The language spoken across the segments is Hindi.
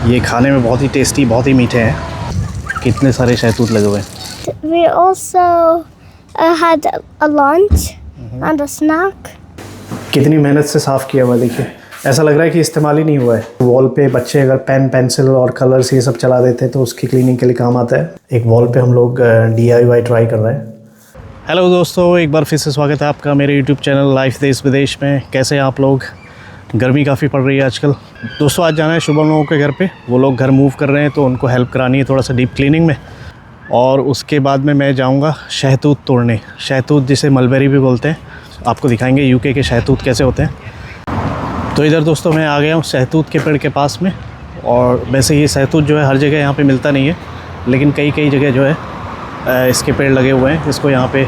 ये खाने में बहुत ही टेस्टी, बहुत ही मीठे हैं। कितने सारे शहतूत लगे हुए हैं। We also had a lunch and a snack. कितनी मेहनत से साफ़ किया हुआ, देखिए ऐसा लग रहा है कि इस्तेमाल ही नहीं हुआ है। वॉल पे बच्चे अगर पेन पेंसिल और कलर्स ये सब चला देते हैं तो उसकी क्लीनिंग के लिए काम आता है। एक वॉल पे हम लोग DIY ट्राई कर रहे हैं। हेलो दोस्तों, एक बार फिर से स्वागत है आपका मेरे यूट्यूब चैनल लाइफ देश विदेश में। कैसे हैं आप लोग? गर्मी काफ़ी पड़ रही है आजकल। दोस्तों आज जाना है शुभम लोगों के घर पे। वो लोग घर मूव कर रहे हैं तो उनको हेल्प करानी है थोड़ा सा डीप क्लीनिंग में। और उसके बाद में मैं जाऊंगा शहतूत तोड़ने। शहतूत जिसे मलबेरी भी बोलते हैं। आपको दिखाएंगे यूके के शहतूत कैसे होते हैं। तो इधर दोस्तों मैं आ गया हूँ शहतूत के पेड़ के पास में। और वैसे ये शहतूत जो है हर जगह यहाँ पे मिलता नहीं है, लेकिन कई जगह जो है इसके पेड़ लगे हुए हैं। इसको यहाँ पे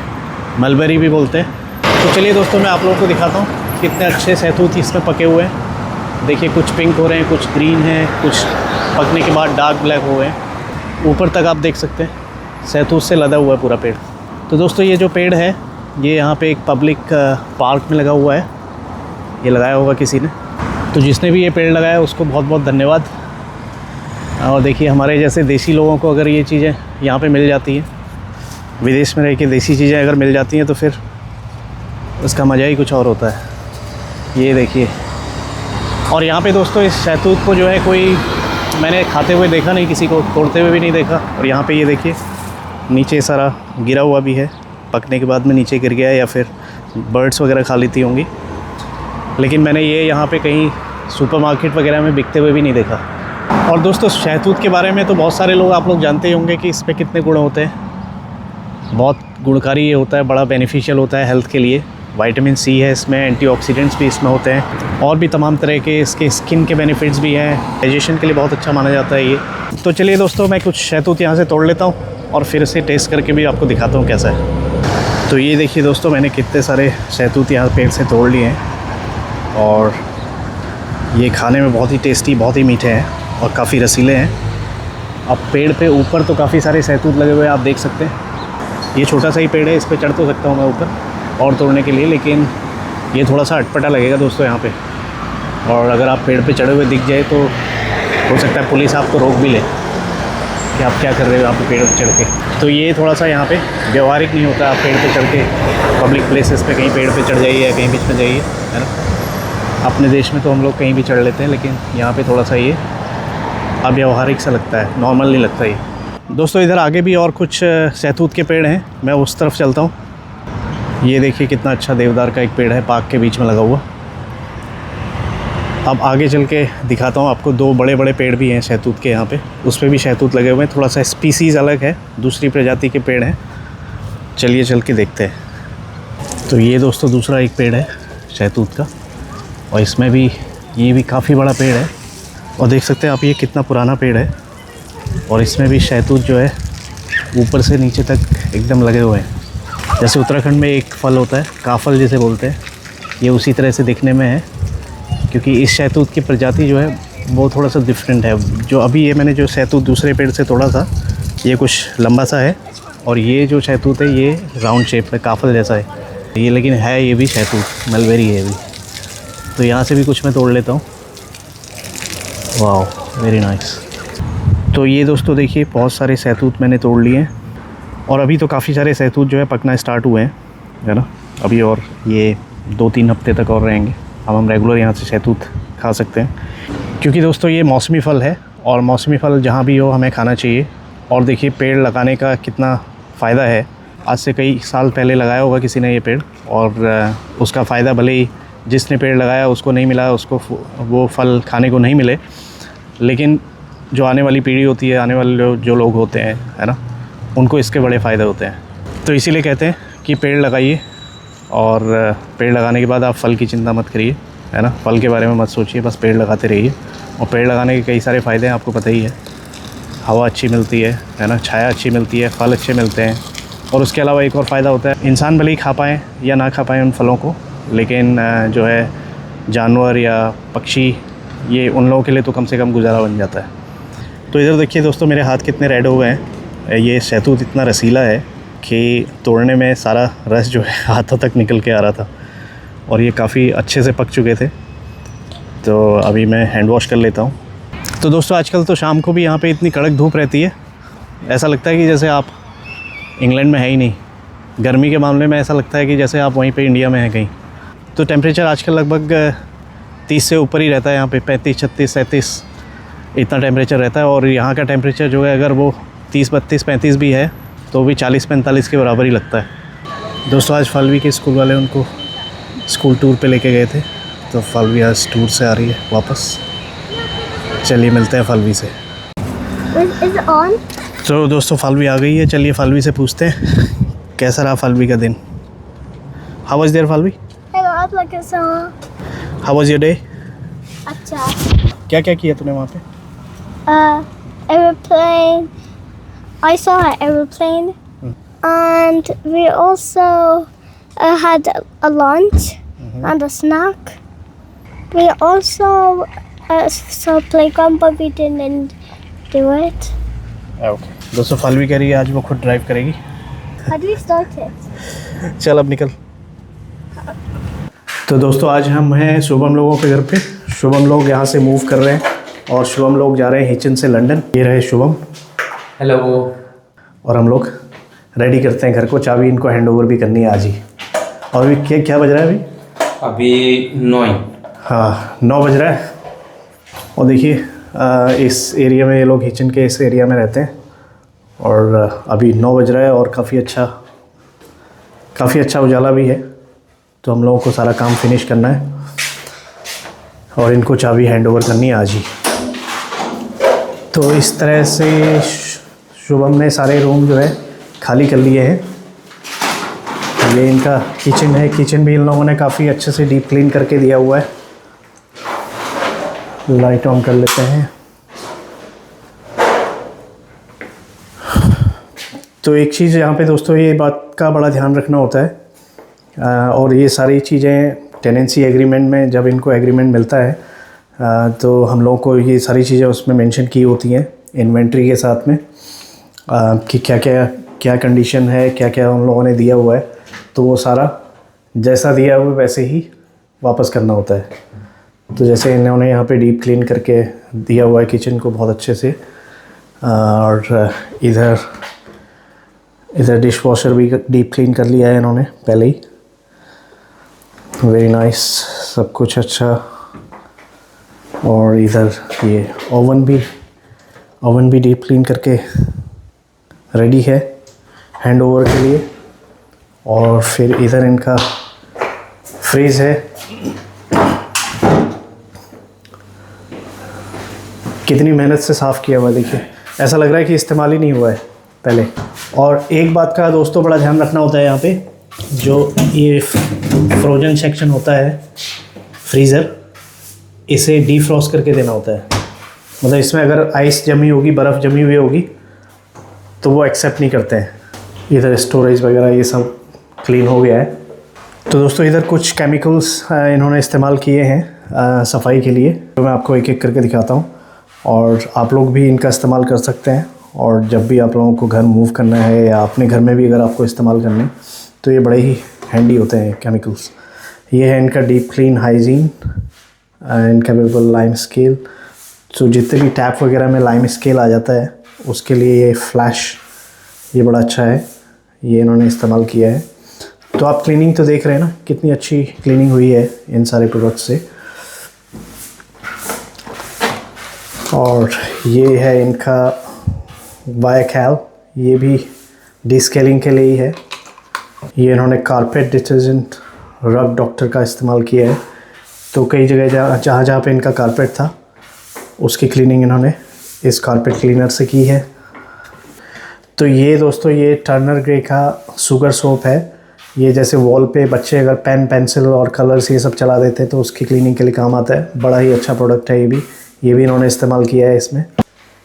मलबेरी भी बोलते हैं। तो चलिए दोस्तों मैं आप लोगों को दिखाता हूँ कितने अच्छे शहतूत इसमें पके हुए हैं। देखिए कुछ पिंक हो रहे हैं, कुछ ग्रीन हैं, कुछ पकने के बाद डार्क ब्लैक हो गए हैं। ऊपर तक आप देख सकते हैं शहतूत से लदा हुआ है पूरा पेड़। तो दोस्तों ये जो पेड़ है ये यहाँ पे एक पब्लिक पार्क में लगा हुआ है। ये लगाया होगा किसी ने। तो जिसने भी ये पेड़ लगाया उसको बहुत बहुत धन्यवाद। और देखिए हमारे जैसे देसी लोगों को अगर ये चीज़ें यहाँ पे मिल जाती हैं, विदेश में रह के देसी चीज़ें अगर मिल जाती हैं तो फिर उसका मज़ा ही कुछ और होता है। ये देखिए। और यहाँ पे दोस्तों इस शहतूत को जो है कोई मैंने खाते हुए देखा नहीं, किसी को तोड़ते हुए भी नहीं देखा। और यहाँ पे ये देखिए नीचे सारा गिरा हुआ भी है। पकने के बाद में नीचे गिर गया या फिर बर्ड्स वगैरह खा लेती होंगी। लेकिन मैंने ये यहाँ पे कहीं सुपरमार्केट वगैरह में बिकते हुए भी नहीं देखा। और दोस्तों शहतूत के बारे में तो बहुत सारे लोग आप लोग जानते ही होंगे कि इस पर कितने गुण होते हैं। बहुत गुणकारी ये होता है, बड़ा बेनिफिशियल होता है हेल्थ के लिए। विटामिन सी है इसमें, एंटीऑक्सीडेंट्स भी इसमें होते हैं और भी तमाम तरह के इसके स्किन के बेनिफिट्स भी हैं। डाइजेशन के लिए बहुत अच्छा माना जाता है ये। तो चलिए दोस्तों मैं कुछ शहतूत यहाँ से तोड़ लेता हूँ और फिर से टेस्ट करके भी आपको दिखाता हूँ कैसा है। तो ये देखिए दोस्तों मैंने कितने सारे शहतूत यहाँ पेड़ से तोड़ लिए हैं। और ये खाने में बहुत ही टेस्टी, बहुत ही मीठे हैं और काफ़ी रसीले हैं। अब पेड़ पे ऊपर तो काफ़ी सारे शहतूत लगे हुए हैं, आप देख सकते हैं। ये छोटा सा ही पेड़ है, इस पर चढ़ तो सकता हूँ मैं ऊपर और तोड़ने के लिए, लेकिन ये थोड़ा सा अटपटा लगेगा दोस्तों यहाँ पे। और अगर आप पेड़ पे चढ़े हुए दिख जाए तो हो सकता है पुलिस आपको रोक भी ले कि आप क्या कर रहे हो यहाँ पे पेड़ पे चढ़ के। तो ये थोड़ा सा यहाँ पे व्यवहारिक नहीं होता। आप पेड़ पे चढ़ के पब्लिक प्लेसेस पे कहीं पेड़ पे चढ़ जाइए या कहीं बीच में जाइए, है ना। अपने देश में तो हम लोग कहीं भी चढ़ लेते हैं, लेकिन यहाँ पर थोड़ा सा ये अव्यवहारिक सा लगता है, नॉर्मल नहीं लगता ये। दोस्तों इधर आगे भी और कुछ शहतूत के पेड़ हैं, मैं उस तरफ चलता हूँ। ये देखिए कितना अच्छा देवदार का एक पेड़ है पार्क के बीच में लगा हुआ। अब आगे चल के दिखाता हूँ आपको। दो बड़े बड़े पेड़ भी हैं शहतूत के यहाँ पे, उस पर भी शहतूत लगे हुए हैं। थोड़ा सा स्पीसीज़ अलग है, दूसरी प्रजाति के पेड़ हैं। चलिए चल के देखते हैं। तो ये दोस्तों दूसरा एक पेड़ है शहतूत का, और इसमें भी ये भी काफ़ी बड़ा पेड़ है। और देख सकते हैं आप ये कितना पुराना पेड़ है। और इसमें भी शहतूत जो है ऊपर से नीचे तक एकदम लगे हुए हैं। जैसे उत्तराखंड में एक फल होता है काफल जिसे बोलते हैं, ये उसी तरह से दिखने में है। क्योंकि इस शहतूत की प्रजाति जो है वो थोड़ा सा डिफरेंट है। जो अभी ये मैंने जो शहतूत दूसरे पेड़ से तोड़ा था ये कुछ लंबा सा है, और ये जो शहतूत है ये राउंड शेप में काफल जैसा है ये, लेकिन है ये भी शहतूत, मलबेरी है ये भी। तो यहाँ से भी कुछ मैं तोड़ लेता हूँ। वाह वेरी नाइस। तो ये दोस्तों देखिए बहुत सारे शहतूत मैंने तोड़ लिए हैं। और अभी तो काफ़ी सारे शहतूत जो है पकना स्टार्ट हुए हैं, है ना। अभी और ये 2-3 हफ्ते तक और रहेंगे। अब हम रेगुलर यहाँ से शहतूत खा सकते हैं, क्योंकि दोस्तों ये मौसमी फल है और मौसमी फल जहाँ भी हो हमें खाना चाहिए। और देखिए पेड़ लगाने का कितना फ़ायदा है। आज से कई साल पहले लगाया होगा किसी ने ये पेड़, और उसका फ़ायदा भले ही जिसने पेड़ लगाया उसको नहीं मिला, उसको वो फल खाने को नहीं मिले, लेकिन जो आने वाली पीढ़ी होती है, आने वाले जो लोग होते हैं, है ना, उनको इसके बड़े फ़ायदे होते हैं। तो इसीलिए कहते हैं कि पेड़ लगाइए, और पेड़ लगाने के बाद आप फल की चिंता मत करिए, है ना। फल के बारे में मत सोचिए, बस पेड़ लगाते रहिए। और पेड़ लगाने के कई सारे फ़ायदे हैं, आपको पता ही है। हवा अच्छी मिलती है ना, छाया अच्छी मिलती है, फल अच्छे मिलते हैं। और उसके अलावा एक और फ़ायदा होता है, इंसान भले ही खा पाएँ या ना खा पाएँ उन फलों को, लेकिन जो है जानवर या पक्षी, ये उन लोगों के लिए तो कम से कम गुजारा बन जाता है। तो इधर देखिए दोस्तों मेरे हाथ कितने रेड हो गए हैं। ये शहतूत इतना रसीला है कि तोड़ने में सारा रस जो है हाथों तक निकल के आ रहा था। और ये काफ़ी अच्छे से पक चुके थे। तो अभी मैं हैंड वॉश कर लेता हूँ। तो दोस्तों आजकल तो शाम को भी यहाँ पे इतनी कड़क धूप रहती है, ऐसा लगता है कि जैसे आप इंग्लैंड में है ही नहीं। गर्मी के मामले में ऐसा लगता है कि जैसे आप वहीं पे इंडिया में हैं कहीं। तो टेम्परेचर आजकल लगभग 30 से ऊपर ही रहता है यहाँ पे, 35, 36, 37 इतना टेम्परेचर रहता है। और यहाँ का टेम्परेचर जो है अगर वो 30, 32, 35 भी है तो भी 40, 45 के बराबर ही लगता है। दोस्तों आज फालवी के स्कूल वाले उनको स्कूल टूर पे लेके गए थे, तो फालवी आज टूर से आ रही है वापस। चलिए मिलते हैं फालवी से। Is it on? तो दोस्तों फालवी आ गई है, चलिए फालवी से पूछते हैं कैसा रहा फालवी का दिन। हाउ वाज देयर फालवी? Hello, I'm like a how was your day? अच्छा। क्या क्या किया तूने वहाँ पे? Aeroplane. I saw an aeroplane, and we also had a lunch and a snack. We also saw playground, but we didn't do it. Okay दोस्तों फालवी कह रही है आज वो खुद ड्राइव करेगी। How do we start it? चल अब निकल। तो दोस्तों आज हम हैं शुभम लोगों के घर पे। शुभम लोग यहाँ से मूव कर रहे हैं और शुभम लोग जा रहे हैं हिचन से लंदन। ये रहे शुभम। हेलो। और हम लोग रेडी करते हैं घर को, चाबी इनको हैंड ओवर भी करनी है आज ही। और अभी क्या बज रहा है अभी 9। हाँ 9 बज रहा है। और देखिए इस एरिया में ये लोग हिचन के इस एरिया में रहते हैं और अभी 9 बज रहा है और काफ़ी अच्छा उजाला भी है। तो हम लोगों को सारा काम फिनिश करना है और इनको चाबी हैंड ओवर करनी है आज ही। तो इस तरह से शुभम ने सारे रूम जो है खाली कर लिए हैं। ये इनका किचन है, किचन भी इन लोगों ने काफ़ी अच्छे से डीप क्लीन करके दिया हुआ है। लाइट ऑन कर लेते हैं। तो एक चीज़ यहाँ पे दोस्तों ये बात का बड़ा ध्यान रखना होता है और ये सारी चीज़ें टेनेंसी एग्रीमेंट में जब इनको एग्रीमेंट मिलता है तो हम लोगों को ये सारी चीज़ें उसमें मेंशन की होती हैं इन्वेंट्री के साथ में कि क्या कंडीशन है, क्या उन लोगों ने दिया हुआ है। तो वो सारा जैसा दिया हुआ वैसे ही वापस करना होता है। तो जैसे इन्होंने यहाँ पे डीप क्लीन करके दिया हुआ है किचन को बहुत अच्छे से। और इधर डिश वॉशर भी डीप क्लीन कर लिया है इन्होंने पहले ही। वेरी नाइस, सब कुछ अच्छा। और इधर ये ओवन भी डीप क्लीन करके रेडी है हैंड ओवर के लिए। और फिर इधर इनका फ्रीज है। कितनी मेहनत से साफ़ किया हुआ देखिए, ऐसा लग रहा है कि इस्तेमाल ही नहीं हुआ है पहले। और एक बात का दोस्तों बड़ा ध्यान रखना होता है यहाँ पे, जो ये फ्रोजन सेक्शन होता है फ्रीज़र, इसे डीफ्रॉस्ट करके देना होता है। मतलब इसमें अगर आइस जमी होगी, बर्फ़ जमी हुई होगी तो वो एक्सेप्ट नहीं करते हैं। इधर स्टोरेज वगैरह ये सब क्लीन हो गया है। तो दोस्तों इधर कुछ केमिकल्स इन्होंने इस्तेमाल किए हैं सफाई के लिए, तो मैं आपको एक एक करके दिखाता हूँ और आप लोग भी इनका इस्तेमाल कर सकते हैं। और जब भी आप लोगों को घर मूव करना है या अपने घर में भी अगर आपको इस्तेमाल करने हैं तो ये बड़े ही हैंडी होते हैं केमिकल्स। ये है इनका deep clean hygiene incapable lime scale. तो जितने भी टैप वगैरह में लाइम स्केल आ जाता है उसके लिए ये फ्लैश ये बड़ा अच्छा है, ये इन्होंने इस्तेमाल किया है। तो आप क्लीनिंग तो देख रहे हैं ना कितनी अच्छी क्लीनिंग हुई है इन सारे प्रोडक्ट से। और ये है इनका वायकैल, ये भी डिस्केलिंग के लिए ही है। ये इन्होंने कारपेट डिटर्जेंट रग डॉक्टर का इस्तेमाल किया है। तो कई जगह जहाँ पे इनका कारपेट था उसकी क्लीनिंग इन्होंने इस कारपेट क्लीनर से की है। तो ये दोस्तों ये टर्नर ग्रे का शुगर सोप है। ये जैसे वॉल पे बच्चे अगर पेन पेंसिल और कलर्स ये सब चला देते हैं तो उसकी क्लीनिंग के लिए काम आता है। बड़ा ही अच्छा प्रोडक्ट है ये भी इन्होंने इस्तेमाल किया है इसमें।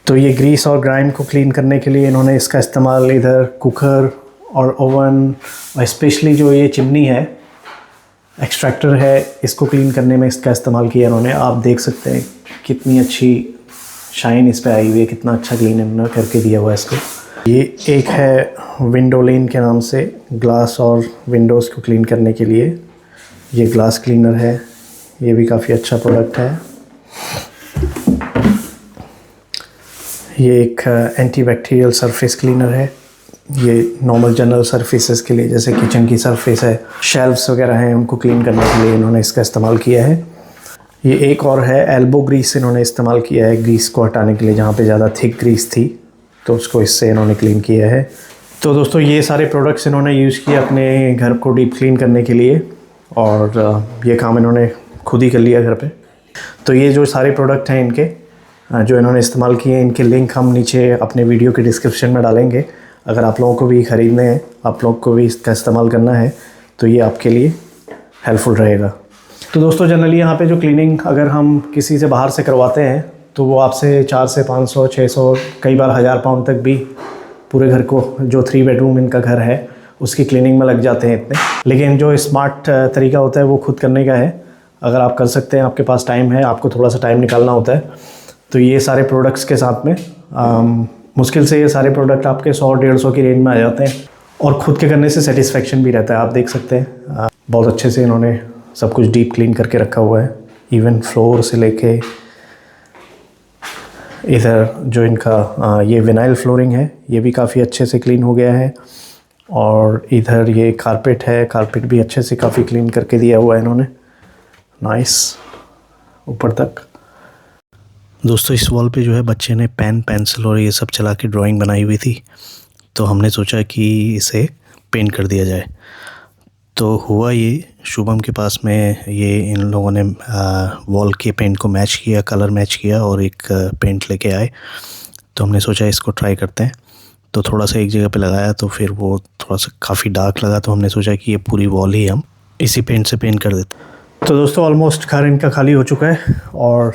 तो ये ग्रीस और ग्राइम को क्लीन करने के लिए इन्होंने इसका इस्तेमाल इधर कुकर और ओवन और स्पेशली जो ये चिमनी है एक्सट्रैक्टर है इसको क्लीन करने में इसका इस्तेमाल किया इन्होंने। आप देख सकते हैं कितनी अच्छी शाइन इस पर आई हुई है, कितना अच्छा क्लीन इन्होंने करके दिया हुआ है इसको। ये एक है विंडोलिन के नाम से, ग्लास और विंडोज़ को क्लीन करने के लिए ये ग्लास क्लीनर है। ये भी काफ़ी अच्छा प्रोडक्ट है। ये एक एंटी बैक्टीरियल सरफेस क्लीनर है। ये नॉर्मल जनरल सरफेसेस के लिए, जैसे किचन की सरफेस है, शेल्फ्स वगैरह हैं, उनको क्लीन करने के लिए इन्होंने इसका इस्तेमाल किया है। ये एक और है, एल्बो ग्रीस इन्होंने इस्तेमाल किया है ग्रीस को हटाने के लिए, जहाँ पे ज़्यादा थिक ग्रीस थी तो उसको इससे इन्होंने क्लीन किया है। तो दोस्तों ये सारे प्रोडक्ट्स इन्होंने यूज़ किए अपने घर को डीप क्लीन करने के लिए, और ये काम इन्होंने खुद ही कर लिया घर पे। तो ये जो सारे प्रोडक्ट हैं इनके जो इन्होंने इस्तेमाल किए हैं, इनके लिंक हम नीचे अपने वीडियो के डिस्क्रिप्शन में डालेंगे। अगर आप लोगों को भी ख़रीदने हैं, आप लोग को भी इसका इस्तेमाल करना है, तो ये आपके लिए हेल्पफुल रहेगा। तो दोस्तों जनरली यहाँ पे जो क्लीनिंग अगर हम किसी से बाहर से करवाते हैं तो वो आपसे 4 से 500, 600, कई बार 1000 पाउंड तक भी पूरे घर को, जो 3 बेडरूम इनका घर है उसकी क्लीनिंग में लग जाते हैं इतने। लेकिन जो स्मार्ट तरीका होता है वो खुद करने का है। अगर आप कर सकते हैं, आपके पास टाइम है, आपको थोड़ा सा टाइम निकालना होता है, तो ये सारे प्रोडक्ट्स के साथ में मुश्किल से ये सारे प्रोडक्ट आपके 100-150 की रेंज में आ जाते हैं, और ख़ुद के करने से सेटिस्फेक्शन भी रहता है। आप देख सकते हैं बहुत अच्छे से इन्होंने सब कुछ डीप क्लीन करके रखा हुआ है। इवन फ्लोर से लेके इधर जो इनका ये विनाइल फ्लोरिंग है, ये भी काफ़ी अच्छे से क्लीन हो गया है। और इधर ये कारपेट है, कारपेट भी अच्छे से काफ़ी क्लीन करके दिया हुआ है इन्होंने, नाइस, ऊपर तक। दोस्तों इस वॉल पे जो है बच्चे ने पेन, पेंसिल और ये सब चला के ड्राइंग बनाई हुई थी, तो हमने सोचा कि इसे पेंट कर दिया जाए। तो हुआ ये, शुभम के पास में ये इन लोगों ने वॉल के पेंट को मैच किया, कलर मैच किया और एक पेंट लेके आए। तो हमने सोचा इसको ट्राई करते हैं। तो थोड़ा सा एक जगह पे लगाया तो फिर वो थोड़ा सा काफ़ी डार्क लगा, तो हमने सोचा कि ये पूरी वॉल ही हम इसी पेंट से पेंट कर देते। तो दोस्तों ऑलमोस्ट घर इनका खाली हो चुका है, और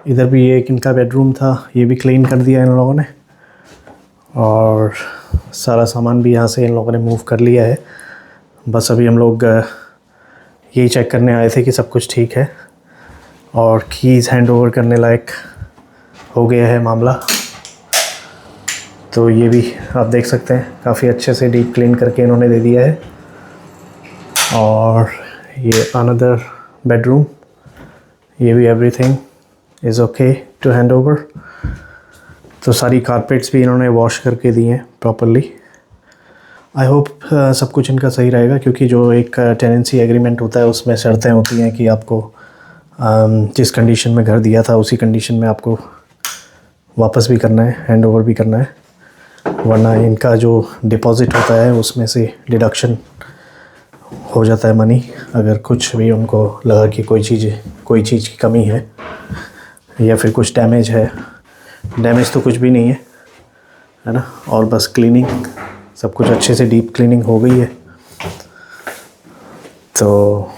इधर भी एक इनका बेडरूम था, ये भी क्लीन कर दिया इन लोगों ने, और सारा सामान भी यहाँ से इन लोगों ने मूव कर लिया है। बस अभी हम लोग यही चेक करने आए थे कि सब कुछ ठीक है, और कीज़ हैंड ओवर करने लायक हो गया है मामला। तो ये भी आप देख सकते हैं काफ़ी अच्छे से डीप क्लीन करके इन्होंने दे दिया है। और ये अनदर बेडरूम, ये भी everything is okay to hand over. तो सारी कारपेट्स भी इन्होंने वॉश करके दिए हैं प्रॉपरली। आई होप सब कुछ इनका सही रहेगा, क्योंकि जो एक टेनेंसी एग्रीमेंट होता है उसमें शर्तें होती हैं कि आपको जिस कंडीशन में घर दिया था उसी कंडीशन में आपको वापस भी करना है, हैंड ओवर भी करना है, वरना इनका जो डिपॉज़िट होता है उसमें से डिडक्शन हो जाता है मनी, अगर कुछ भी उनको लगा कि कोई चीज़ की कमी है या फिर कुछ डैमेज है। डैमेज तो कुछ भी नहीं है ना, और बस क्लीनिंग, सब कुछ अच्छे से डीप क्लीनिंग हो गई है। तो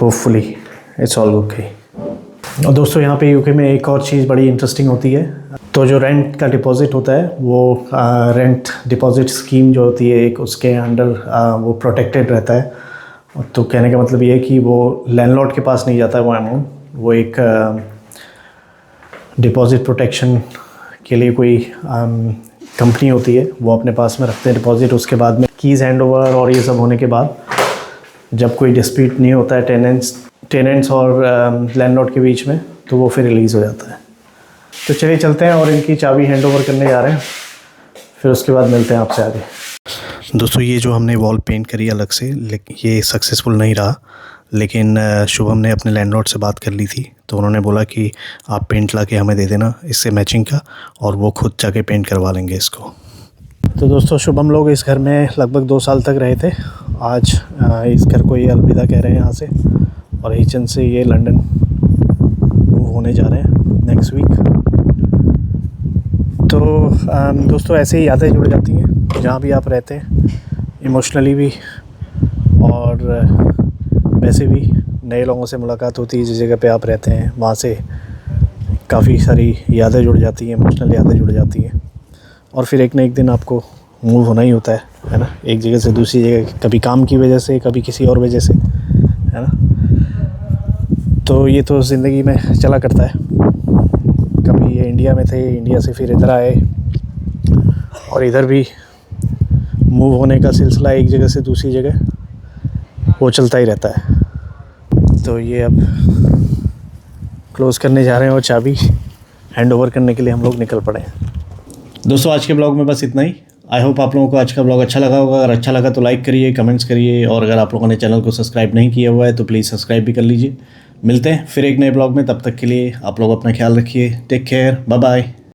होपफुली इट्स ऑल ओके। और दोस्तों यहाँ पे यूके में एक और चीज़ बड़ी इंटरेस्टिंग होती है। तो जो रेंट का डिपॉज़िट होता है वो रेंट डिपॉज़िट स्कीम जो होती है एक, उसके अंडर वो प्रोटेक्टेड रहता है। तो कहने का मतलब ये है कि वो लैंडलॉर्ड के पास नहीं जाता है वो अमाउंट, वो एक डिपॉज़िट प्रोटेक्शन के लिए कोई कंपनी होती है, वो अपने पास में रखते हैं डिपॉज़िट। उसके बाद में कीज़ हैंड ओवर और ये सब होने के बाद जब कोई डिस्प्यूट नहीं होता है टेनेंट्स और लैंडलॉर्ड के बीच में, तो वो फिर रिलीज़ हो जाता है। तो चलिए चलते हैं और इनकी चाबी हैंड ओवर करने जा रहे हैं, फिर उसके बाद मिलते हैं आपसे आगे। दोस्तों ये जो हमने वॉल पेंट करी अलग से, ये सक्सेसफुल नहीं रहा, लेकिन शुभम ने अपने लैंडलॉर्ड से बात कर ली थी, तो उन्होंने बोला कि आप पेंट ला के हमें दे देना इससे मैचिंग का, और वो खुद जाके पेंट करवा लेंगे इसको। तो दोस्तों शुभम लोग इस घर में लगभग 2 साल तक रहे थे। आज इस घर को ये अलविदा कह रहे हैं यहाँ से, और एचएन से ये लंदन मूव होने जा रहे हैं नेक्स्ट वीक। तो दोस्तों ऐसे ही यादें जुड़ जाती हैं जहाँ भी आप रहते हैं, इमोशनली भी और वैसे भी। नए लोगों से मुलाकात होती है जिस जगह पे आप रहते हैं, वहाँ से काफ़ी सारी यादें जुड़ जाती हैं, इमोशनल यादें जुड़ जाती हैं, और फिर एक न एक दिन आपको मूव होना ही होता है ना, एक जगह से दूसरी जगह, कभी काम की वजह से, कभी किसी और वजह से, है ना। तो ये तो ज़िंदगी में चला करता है। कभी ये इंडिया में थे, इंडिया से फिर इधर आए, और इधर भी मूव होने का सिलसिला एक जगह से दूसरी जगह वो चलता ही रहता है। तो ये अब क्लोज़ करने जा रहे हैं, और चाबी हैंड ओवर करने के लिए हम लोग निकल पड़े। दोस्तों आज के ब्लॉग में बस इतना ही। आई होप आप लोगों को आज का ब्लॉग अच्छा लगा होगा। अगर अच्छा लगा तो लाइक करिए, कमेंट्स करिए, और अगर आप लोगों ने चैनल को सब्सक्राइब नहीं किया हुआ है तो प्लीज़ सब्सक्राइब भी कर लीजिए। मिलते हैं फिर एक नए ब्लॉग में, तब तक के लिए आप लोग अपना ख्याल रखिए। Take care, bye bye.